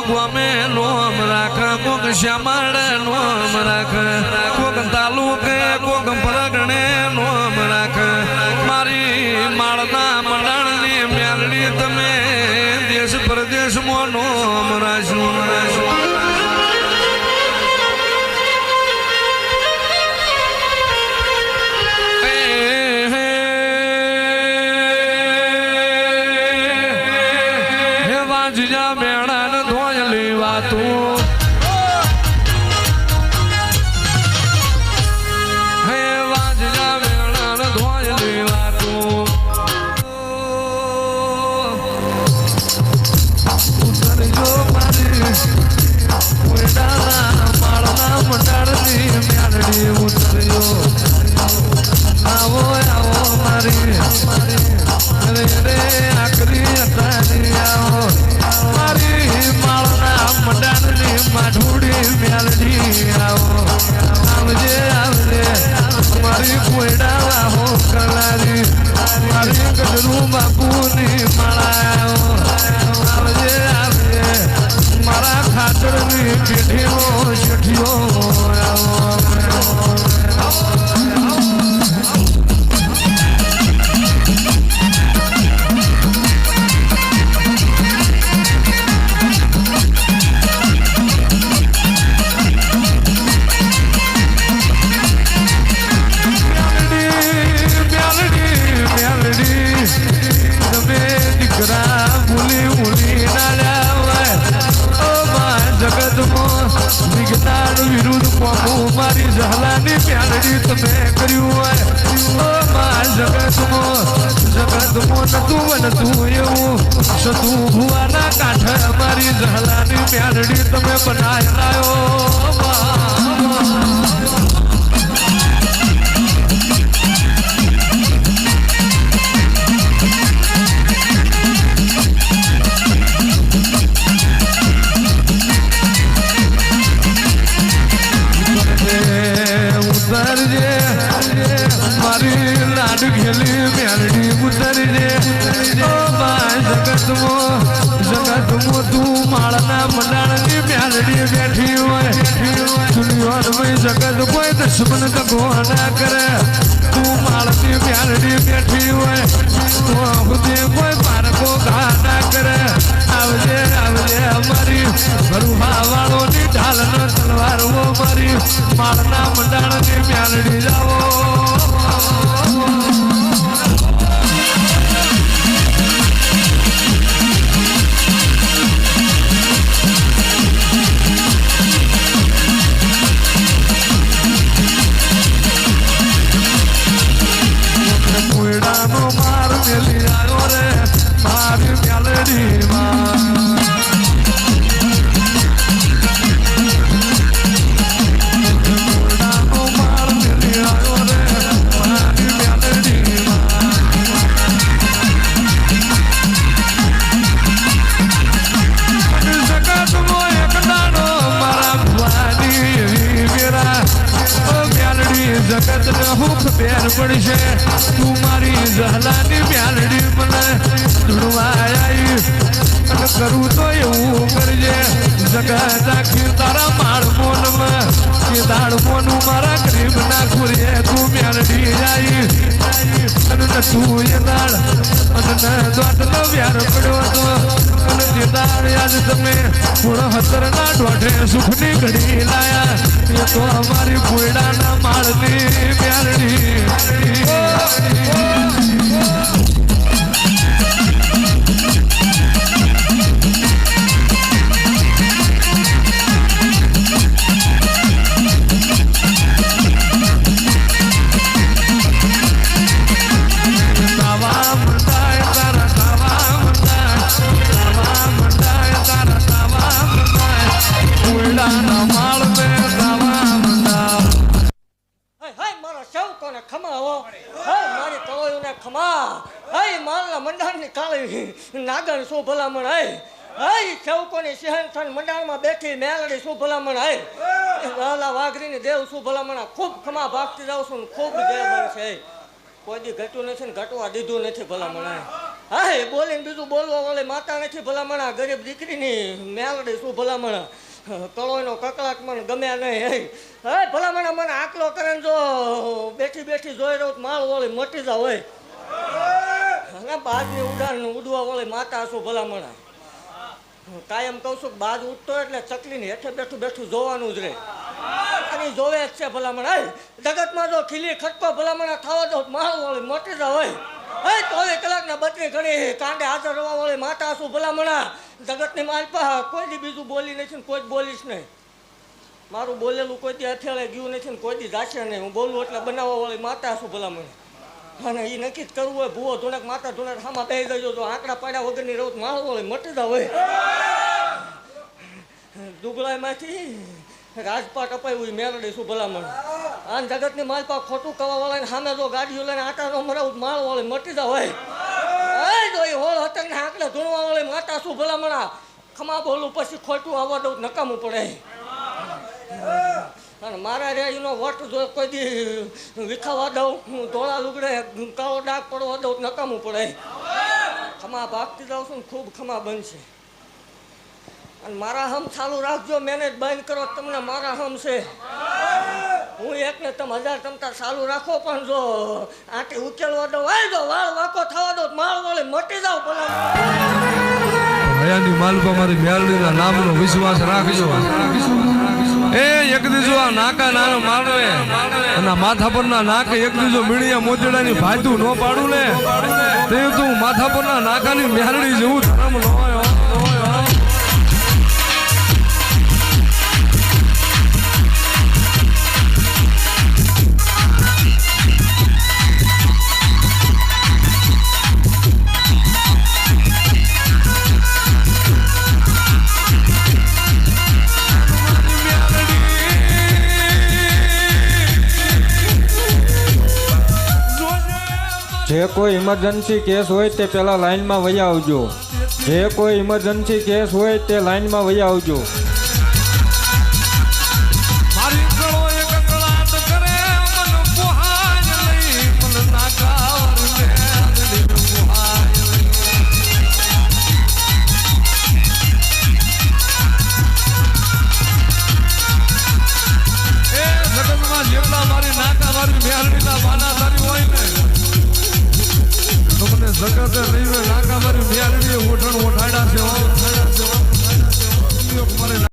ગમે નોમ રાખ કોક શ્યામળ નોમ રાખ કોક તાલુકે કોક પરગણે નોમ રાખ મારી માળના મંડળની મેલડી તમે દેશ પરદેશમાં નોમ રાખ્યું મેળા ધોયલી વાતું હે વાજજા મેળા ધોયલી વાતું ઉતરજો મારી માળના મંડળની મેળડી ઉતરજો આવો આવો મારી રે આકરી અતારી આવો મારી માળના મંડળની માઢુડી મેલડી આવો આવજે આવજે મારી કોયડા હો કલારી મારી ગઢરું બાપુની માળા આવજે આવજે મારા ખાતરની પેઢીનો શેઠિયો આવો વિરુદ્ધ મારી જહલાની પ્યાલડી તમે કર્યું હોય જગતમાં નતું બનતું એવું સતું ભુવાના કાંઠે મારી જહલાની પ્યાલડી તમે બનાવી લાયો મારી લાડ ઘેલી મેલડી ઉતરજે જગતમો તું માળના મંડાણની મેલડી બેઠી હોય દુનિયામાં જગત કોઈ દુશ્મન દગો ના કરે તું માળની મેલડી બેઠી હોય કોઈ પારકો ઘા ના કરે આવજે આવજે અમારી ભરુહા વાળોની ઢાલનો તલવાર મારી માળના મંડાણની મેલડી જાઓ કોયડાનો માર મેલી આવ્યો રે મારી મેલડીમાં જગત ને હુક પેર પડશે તું મારી જહલાની મ્યાલડી મને ધૂળવા આવી અને કરું તો એવું કરજે જગત આખી તારા માળ મોનમાં કે દાળ મોનું મારા ગરીબ ના ખુરે તું મ્યાલડી આવી અને તું એ દાળ અને દોટનો વ્યાર પડ્યો હતો અને તે દાળ યાદ તમે પૂર્ણ ના દોઢે સુખની ઘડી લાયા એ તો અમારી કોયડાના માળની મેલડી નાગર શું ભલામણ હે ચૌકોની સિંહણ મંડાણમાં બેઠી મેલડી શું ભલામણ હે વાલા વાઘરીની દેવ શું ભલામણ ખૂબ ખમા ભાગતી જાઉં છું ખૂબ જય બનશે કોઈ દી ઘટ્યું નથી ને ઘટવા દીધું નથી ભલામણ હે હા એ બોલીને બીજું બોલવા વાળે માતા નથી ભલામણા, ગરીબ દીકરીની મેલડી શું ભલામણા, કળોયનો કકળાટ મને ગમે નહીં. હે ભલામણા મને આકલો કરે ને જો બેઠી બેઠી જોઈ રહ્યો માળ વાળી મટી જા હોય અને બાજની ઉડાન ઉડવા વાળી માતા શું ભલામણા. કાયમ કહું છું કે બાજ ઉઠતો એટલે ચકલીને હેઠે બેઠું બેઠું જોવાનું જ રહે અને જોવે જ છે ભલામણા. જગતમાં જો ખીલી ખટકો ભલામણા થવા દો માળ વાળી મટી જા હોય. હે 24 કલાકના 32 ઘડી કાંડે હાજર રહેવા વાળી માતા શું ભલામણા. જગતની માલપા કોઈ દી બીજું બોલી નથી ને કોઈ જ બોલીશ નહીં. મારું બોલેલું કોઈ દી હથેળે ગયું નથી ને કોઈ દી જાશે નહીં. હું બોલું એટલે બનાવવા વાળી માતા શું ભલામણા. અને એ નક્કી જ કરવું હોય ભૂવો ધૂણક માતા ધૂણક હામાં બેસી જજો જો આંકડા પાડ્યા વગરની રહું માળ વાળી મટી જા હોય. દુબળાઈમાંથી રાજપાટ અપાયું મેરડી શું ભલામણ. આ જગતની માલપા ખોટું કરવા વાળાને સામે જો ગાડીઓ લઈને આટા નો મરાવું માળ વાળી મટી જા હોય. જો એ હોળ હતંગ ને આંકડે ધૂણવા વાળી માતા શું ભલામણા. ખમા બોલું પછી ખોટું આવવા દઉં નકામું પડે. અને મારા રે એનો વટ જો કોઈ દી વિખાવા દઉં ધોળા લુગડે કાળો ડાક પડવા દઉં નકામું પડે. ખમા ભાગતી જાઉં છું ને ખૂબ ખમા બનશે. અને મારા હમ ચાલુ રાખજો મેનેજ બંધ કરો તમને મારા હમ છે. હું એકને તમે 1000 તમતા ચાલુ રાખો પણ જો આંટી ઉકેલવા દઉં આય જો વાળ વાકો થવા દો માળ વાળી મટી જાવ ભલા. હયાની માલપા મારી મેલડીના નામનો વિશ્વાસ રાખજો. એ એક દીજો આ નાકા નાનો મારવે અને માથા પરના નાકે એક દીજો મીડિયા મોજડાની ભાતું ન પાડું ને તે તું માથા પરના નાકાની મેલડી જેવું ધર્મ ન હોય. જે કોઈ ઇમરજન્સી કેસ હોય તે પહેલાં લાઇનમાં વહી આવજો. જે કોઈ ઇમરજન્સી કેસ હોય તે લાઇનમાં વહી આવજો. જેટલા મારી નાકા મારી મેલડીના બાના તારી હોય ને તમને જગતે નહીં નાકા મારી મેલડીએ ઓઠણ ઓઠાડ્યા છે. મારે